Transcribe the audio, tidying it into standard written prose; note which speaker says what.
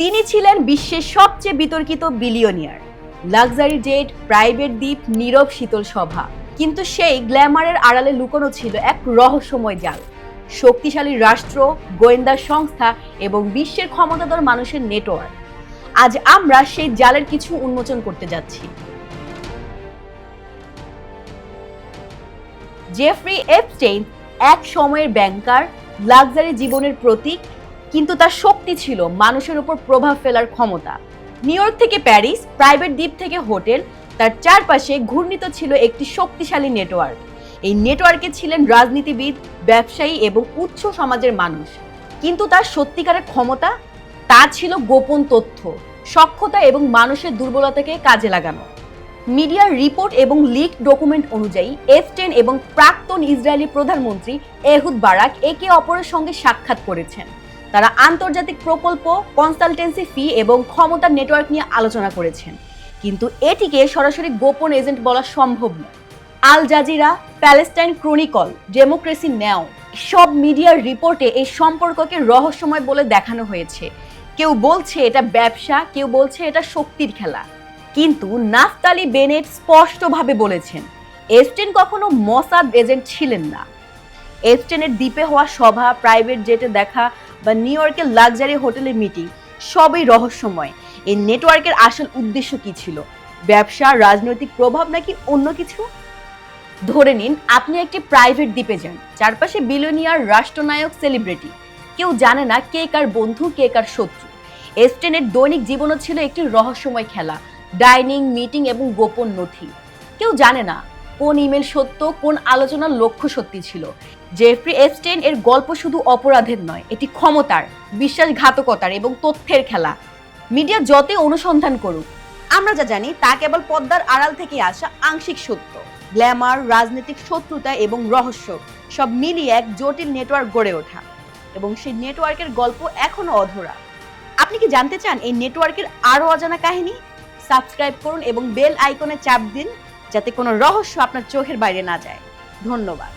Speaker 1: তিনি ছিলেন বিশ্বের সবচেয়ে বিতর্কিত বিলিয়নিয়ার। লাক্সারি জেট, প্রাইভেট দ্বীপ, নীরব শীতল সভা। কিন্তু সেই গ্ল্যামারের আড়ালে লুকোনো ছিল এক রহস্যময় জাল। শক্তিশালী রাষ্ট্র, গোয়েন্দা সংস্থা এবং বিশ্বের ক্ষমতাধর মানুষের নেটওয়ার্ক। আজ আমরা সেই জালের কিছু উন্মোচন করতে যাচ্ছি। জেফ্রি এপস্টেইন এক সময়ের ব্যাংকার, লাক্সারি জীবনের প্রতীক, কিন্তু তার শক্তি ছিল মানুষের উপর প্রভাব ফেলার ক্ষমতা। নিউ ইয়র্ক থেকে প্যারিস, প্রাইভেট দ্বীপ থেকে হোটেল, তার চারপাশে ঘূর্ণিত ছিল একটি শক্তিশালী নেটওয়ার্ক। এই নেটওয়ার্কে ছিলেন রাজনীতিবিদ, ব্যবসায়ী এবং উচ্চ সমাজের মানুষ। কিন্তু তার সত্যিকারের ক্ষমতা, তা ছিল গোপন তথ্য, সক্ষমতা এবং মানুষের দুর্বলতাকে কাজে লাগানো। মিডিয়ার রিপোর্ট এবং লিক ডকুমেন্ট অনুযায়ী এপস্টেইন এবং প্রাক্তন ইসরায়েলি প্রধানমন্ত্রী এহুদ বারাক একে অপরের সঙ্গে সাক্ষাৎ করেছেন। তারা আন্তর্জাতিক প্রকল্প, কনসালটেন্সি ফি এবং ক্ষমতার নেটওয়ার্ক নিয়ে আলোচনা করেছেন। কিন্তু এটিকে সরাসরি গোপন এজেন্ট বলা সম্ভব নয়। Al Jazeera, Palestine Chronicle, Democracy Now, সব মিডিয়ার রিপোর্টে এই সম্পর্ককে রহস্যময় বলে দেখানো হয়েছে। কেউ বলছে এটা ব্যবসা, কেউ বলছে এটা শক্তির খেলা। কিন্তু নাফতালি বেনেট স্পষ্টভাবে বলেছেন, এপস্টেইন কখনো মসাদ এজেন্ট ছিলেন না। এপস্টেইনের দ্বীপে হওয়া সভা, প্রাইভেট জেটে দেখা বা নিউ ইয়র্কের লাক্সারি হোটেলের মিটিং সবই রহস্যময়। এই নেটওয়ার্কের আসল উদ্দেশ্য কি ছিল? ব্যবসা, রাজনৈতিক প্রভাব নাকি অন্য কিছু? ধরে নিন আপনি একটি প্রাইভেট দ্বীপে যান, চারপাশে বিলিয়নিয়ার, রাষ্ট্রনায়ক, সেলিব্রিটি। কেউ জানে না কে কার বন্ধু, কে কার শত্রু। এপস্টেইনের দৈনিক জীবনও ছিল একটি রহস্যময় খেলা, ডাইনিং, মিটিং এবং গোপন নথি। কেউ জানে না কোন ইমেল সত্য, কোন আলোচনার লক্ষ্য সত্যি ছিল। জেফ্রি এপস্টেইন এর গল্প শুধু অপরাধের নয়, এটি ক্ষমতার, বিশ্বাসঘাতকতার এবং তথ্যের খেলা। মিডিয়া যতই অনুসন্ধান করুক, আমরা যা জানি তা কেবল পর্দার আড়াল থেকে আসা আংশিক সত্য। গ্ল্যামার, রাজনৈতিক শত্রুতা এবং রহস্য সব মিলিয়ে এক জটিল নেটওয়ার্ক গড়ে ওঠা, এবং সেই নেটওয়ার্কের গল্প এখনো অধরা। আপনি কি জানতে চান এই নেটওয়ার্কের আরো অজানা কাহিনী? সাবস্ক্রাইব করুন এবং বেল আইকনে চাপ দিন, যাতে কোনো রহস্য আপনার চোখের বাইরে না যায়। ধন্যবাদ।